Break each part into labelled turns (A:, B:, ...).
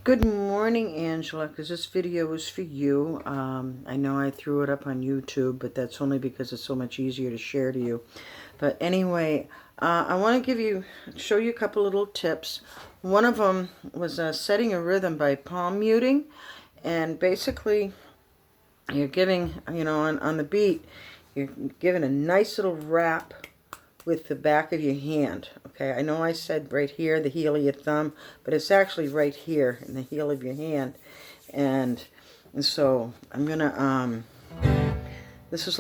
A: Good morning, Angela, because this video is for you. I know I threw it up on YouTube, but that's only because it's so much easier to share to you. But anyway, I want to show you a couple little tips. One of them was setting a rhythm by palm muting, and basically you're giving, on the beat, you're giving a nice little rap with the back of your hand. Okay, I know I said right here, the heel of your thumb, but it's actually right here in the heel of your hand. And so I'm gonna this is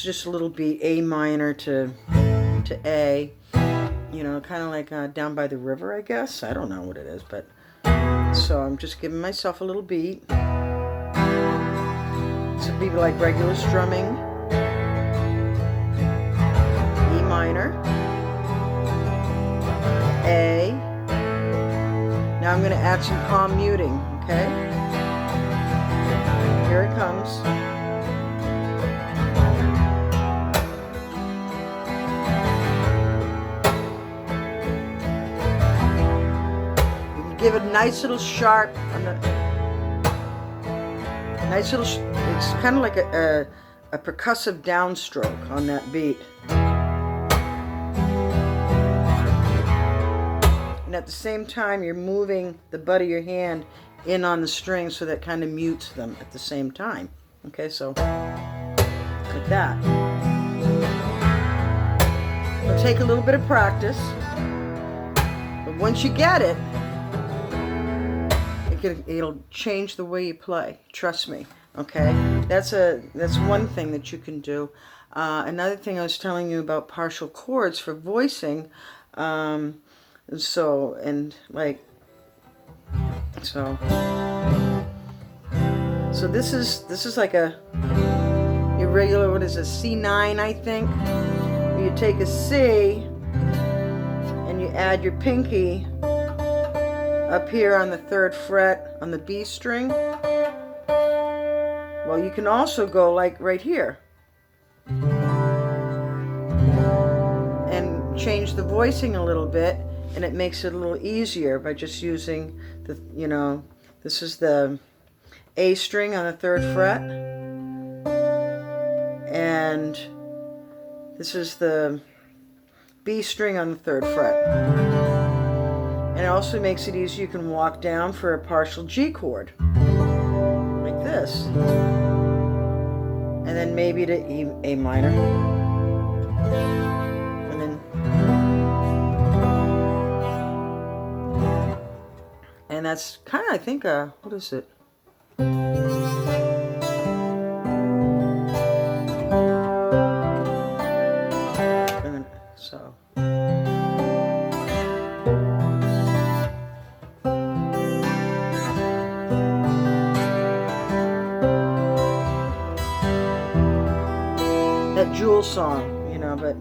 A: just a little beat, A minor to A, kind of like down by the river, I guess. I don't know what it is, but so I'm just giving myself a little beat. This would be like regular strumming. Minor, A. Now I'm going to add some palm muting, okay? Here it comes. You can give it a nice little sharp, it's kind of like a percussive downstroke on that beat. And at the same time, you're moving the butt of your hand in on the string, so that kind of mutes them at the same time. Okay, so like that. It'll take a little bit of practice, but once you get it, it'll change the way you play. Trust me. Okay, that's one thing that you can do. Another thing I was telling you about partial chords for voicing. So this is like a irregular, what is a C9, I think. You take a C and you add your pinky up here on the 3rd fret on the B string. Well, you can also go like right here and change the voicing a little bit. And it makes it a little easier by just using the, this is the A string on the 3rd fret. And this is the B string on the 3rd fret. And it also makes it easy. You can walk down for a partial G chord. Like this. And then maybe to A minor. And that's kind of, I think, what is it? So. That Jewel song, but.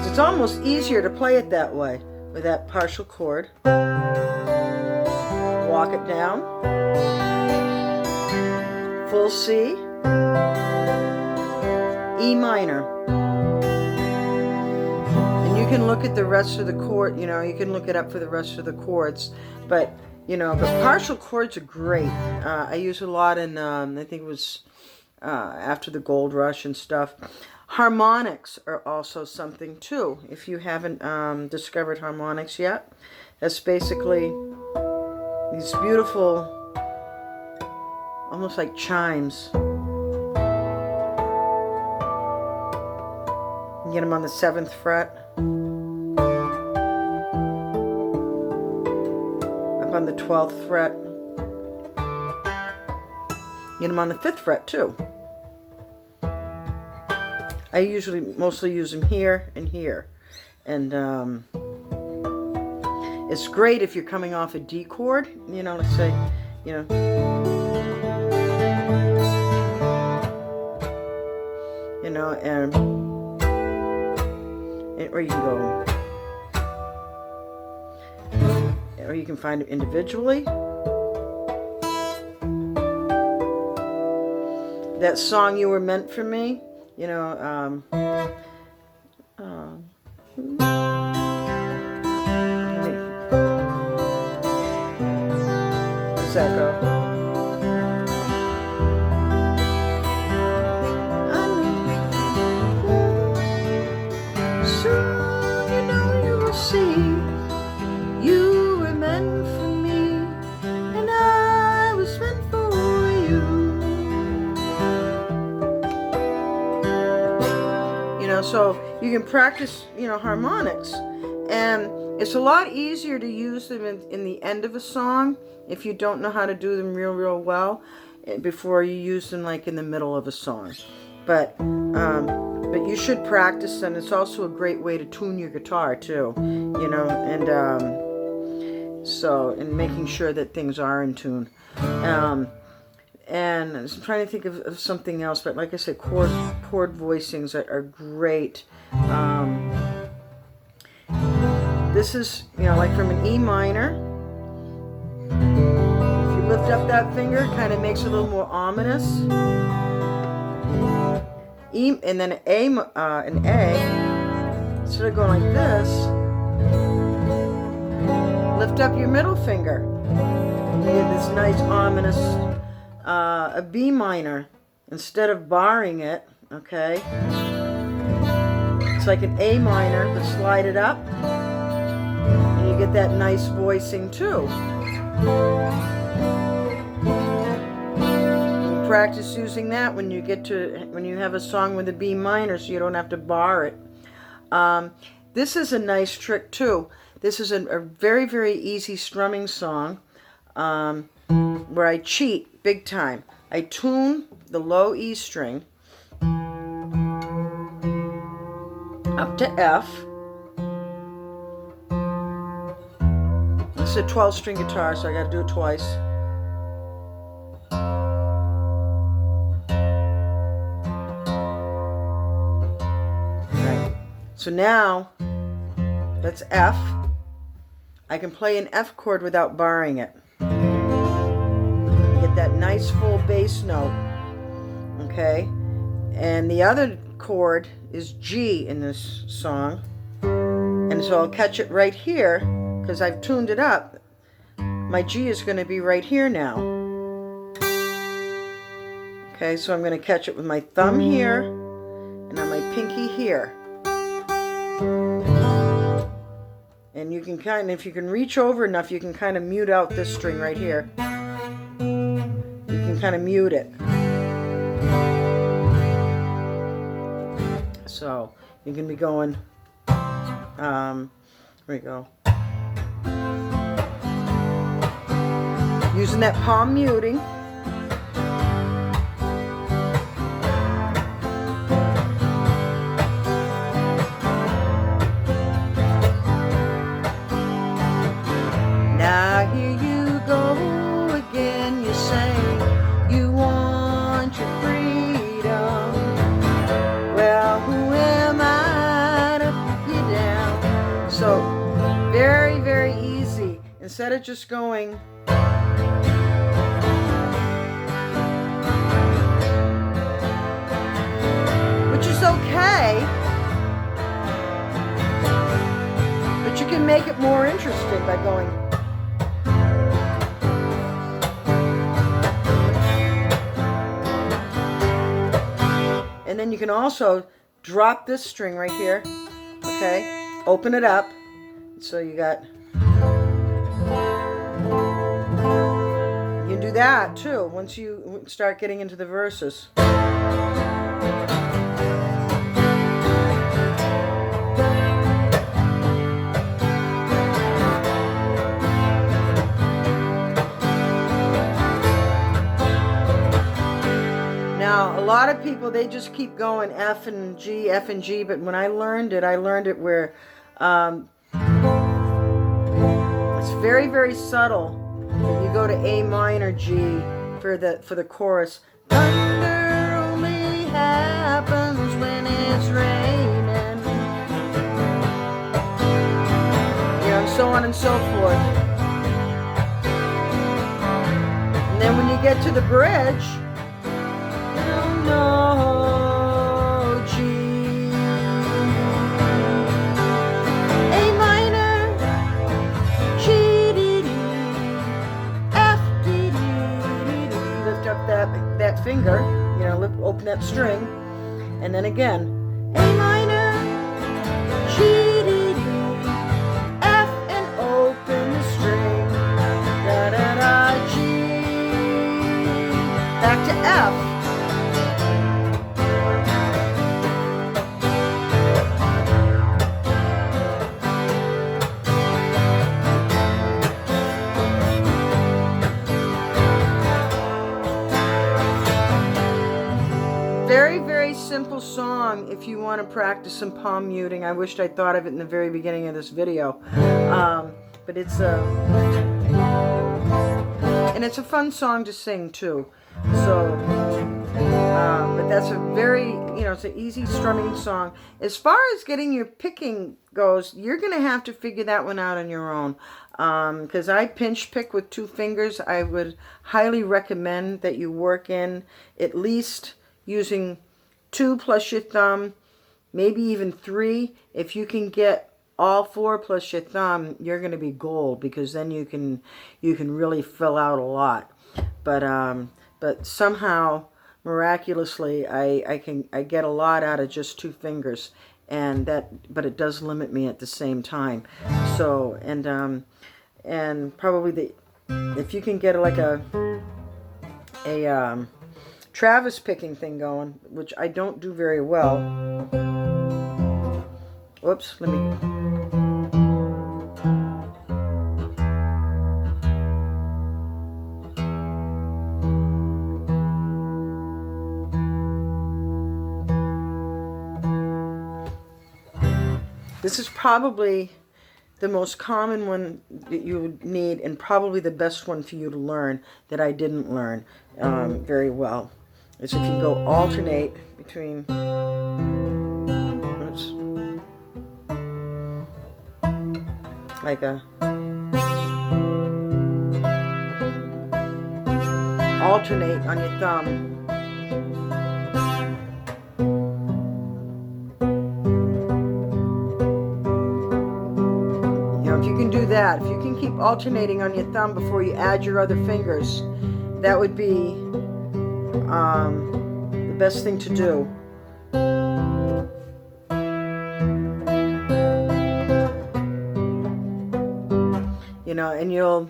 A: It's almost easier to play it that way, with that partial chord. Walk it down. Full C. E minor. And you can look at the rest of the chord, you can look it up for the rest of the chords. But, but partial chords are great. I use a lot in, I think it was after the gold rush and stuff. Harmonics are also something too. If you haven't discovered harmonics yet, that's basically these beautiful, almost like chimes. You get them on the 7th fret, up on the 12th fret. You get them on the 5th fret too. I usually mostly use them here and here. And it's great if you're coming off a D chord, let's say, and or you can go, or you can find it individually. that song "You Were Meant for Me." You know, does that go? Soon you know you will see you were meant for me, and I was meant for you. You know, so you can practice, you know, harmonics, and it's a lot easier to use them in the end of a song if you don't know how to do them real well, before you use them like in the middle of a song. But you should practice them. It's also a great way to tune your guitar too, you know, and making sure that things are in tune. And I'm trying to think of something else, but like I said, chord voicings are great. This is, you know, like from an E minor. If you lift up that finger, it kind of makes it a little more ominous. E, and then an A, instead of going like this, lift up your middle finger. You get this nice ominous, a B minor, instead of barring it, okay? It's like an A minor, but slide it up, and you get that nice voicing too. Practice using that when you have a song with a B minor, so you don't have to bar it. This is a nice trick too. This is a very easy strumming song, where I cheat big time. I tune the low E string up to F. This is a 12-string guitar, so I got to do it twice. So now, that's F. I can play an F chord without barring it. Get that nice full bass note, okay? And the other chord is G in this song. And so I'll catch it right here, because I've tuned it up. My G is going to be right here now. Okay, so I'm going to catch it with my thumb here, and on my pinky here. And you can if you can reach over enough, you can kind of mute out this string right here. You can kind of mute it. So you can be going, here we go. Using that palm muting. Now here you go again, you say you want your freedom. Well, who am I to put you down? So, very easy. Instead of just going, which is okay, but you can make it more interesting by going. And then you can also drop this string right here, okay? Open it up. So you got, you can do that too once you start getting into the verses. Now, a lot of people, they just keep going F and G, but when I learned it where it's very subtle. You go to A minor G for the chorus. Thunder only happens when it's raining. You know, so on and so forth. And then when you get to the bridge, no, G, A minor, G, D, D, F, D, D, D, D. Lift up that finger, you know, open that string, and then again, A minor, G, D, D, F, and open the string, da, da, da, G, back to F. Very, very simple song if you want to practice some palm muting. I wished I thought of it in the very beginning of this video. But it's and it's a fun song to sing too. So, but that's a very, you know, it's an easy strumming song. As far as getting your picking goes, you're going to have to figure that one out on your own. Because I pinch pick with 2 fingers. I would highly recommend that you work in at least using 2 plus your thumb, maybe even 3. If you can get all 4 plus your thumb, you're going to be gold, because then you can really fill out a lot. But somehow, miraculously, I get a lot out of just 2 fingers, but it does limit me at the same time. So and probably if you can get like a Travis picking thing going, which I don't do very well. Whoops, let me. This is probably the most common one that you would need, and probably the best one for you to learn that I didn't learn very well. Is if you go alternate between, oops, like a alternate on your thumb. You know, if you can do that, if you can keep alternating on your thumb before you add your other fingers, that would be the best thing to do. You know, and you're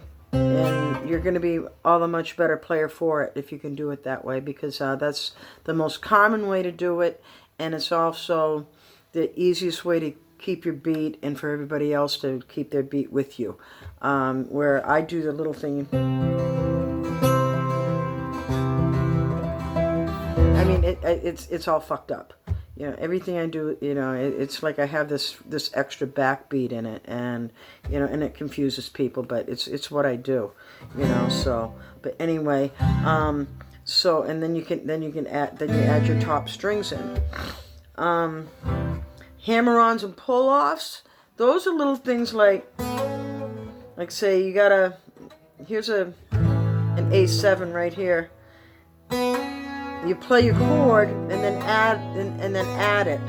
A: going to be all the much better player for it if you can do it that way, because that's the most common way to do it, and it's also the easiest way to keep your beat and for everybody else to keep their beat with you. Where I do the little thing. I mean, it's all fucked up. You know, everything I do, you know, it's like I have this extra backbeat in it, and you know, and it confuses people, but it's what I do, you know. So, but anyway, so and then you add your top strings in. Hammer-ons and pull-offs. Those are little things like say you got here's an A7 right here. You play your chord and then add it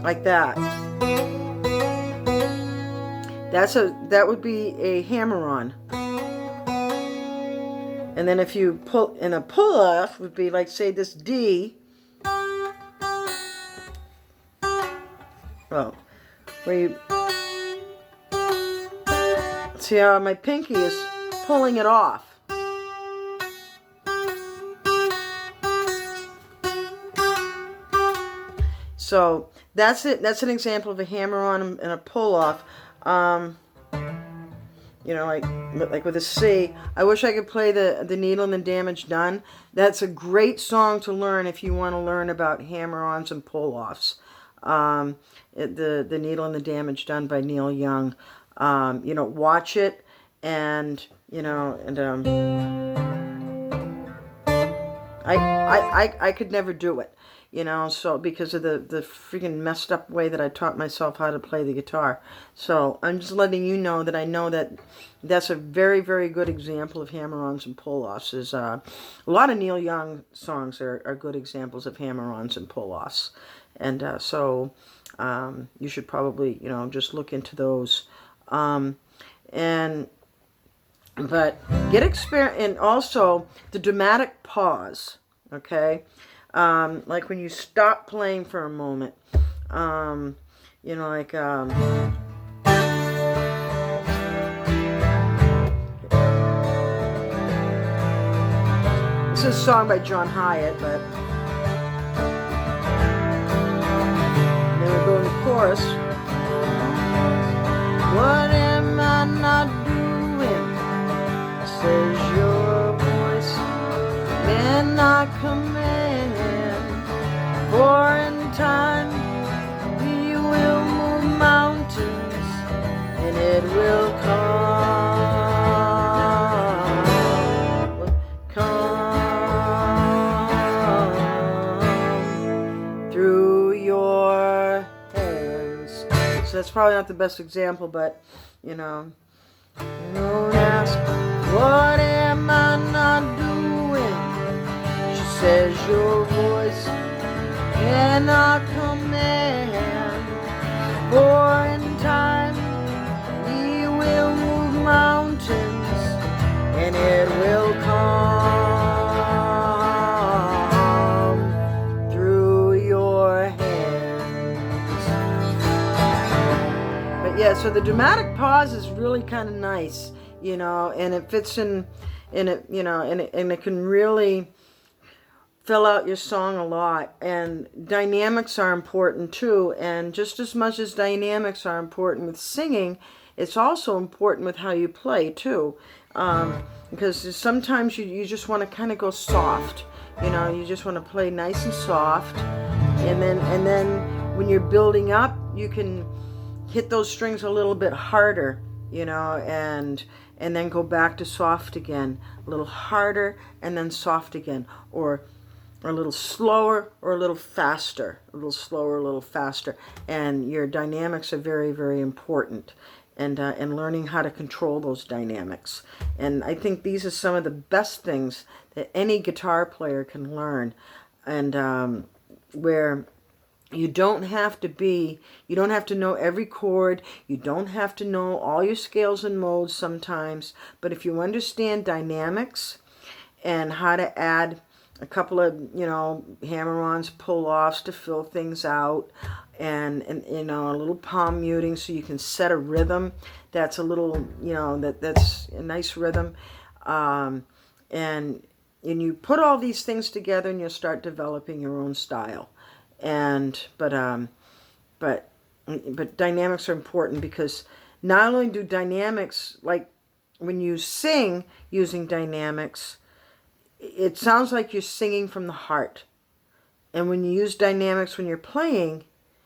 A: like that. That would be a hammer-on. And then if you pull in a pull-off would be like, say, this D. Well, where you see how my pinky is pulling it off. So that's it. That's an example of a hammer-on and a pull-off. You know, like with a C. I wish I could play the Needle and the Damage Done. That's a great song to learn if you want to learn about hammer-ons and pull-offs. The Needle and the Damage Done by Neil Young. You know, watch it, and you know, and I could never do it. you know, so because of the freaking messed up way that I taught myself how to play the guitar. So I'm just letting you know that I know that that's a very, very good example of hammer-ons and pull-offs. Is a lot of Neil Young songs are good examples of hammer-ons and pull-offs. And so you should probably, you know, just look into those. But get experience, and also the dramatic pause, okay? Like when you stop playing for a moment, you know, like, this is a song by John Hyatt, but then we go in the chorus. What am I not doing? Says your voice, and I command, for in time we will move mountains, and it will come through your hands. So that's probably not the best example, but you know, don't ask, what am I not doing? She says your voice cannot command, for in time we will move mountains, and it will come through your hands. But yeah, so the dramatic pause is really kind of nice, you know, and it fits in it, you know, and it can really fill out your song a lot. And dynamics are important too, and just as much as dynamics are important with singing, it's also important with how you play too, because sometimes you just want to kind of go soft, you know, you just want to play nice and soft, and then when you're building up, you can hit those strings a little bit harder, you know, and then go back to soft again, a little harder and then soft again, or a little slower or a little faster, a little slower, a little faster. And your dynamics are very, very important, and learning how to control those dynamics. And I think these are some of the best things that any guitar player can learn, and where you don't have to know every chord. You don't have to know all your scales and modes sometimes. But if you understand dynamics and how to add a couple of, you know, hammer-ons, pull-offs to fill things out, and you know, a little palm muting so you can set a rhythm that's a little, you know, that's a nice rhythm, and you put all these things together and you'll start developing your own style. But dynamics are important, because not only do dynamics, like when you sing using dynamics, it sounds like you're singing from the heart. And when you use dynamics when you're playing,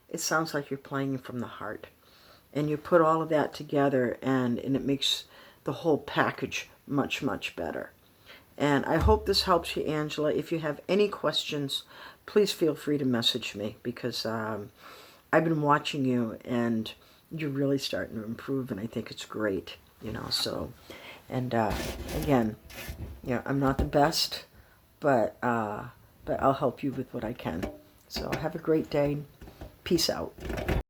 A: it sounds like you're playing from the heart. And you put all of that together, and it makes the whole package much, much better. And I hope this helps you, Angela. If you have any questions, please feel free to message me, because I've been watching you and you're really starting to improve, and I think it's great, you know. So, and again, you know, I'm not the best, but I'll help you with what I can. So have a great day. Peace out.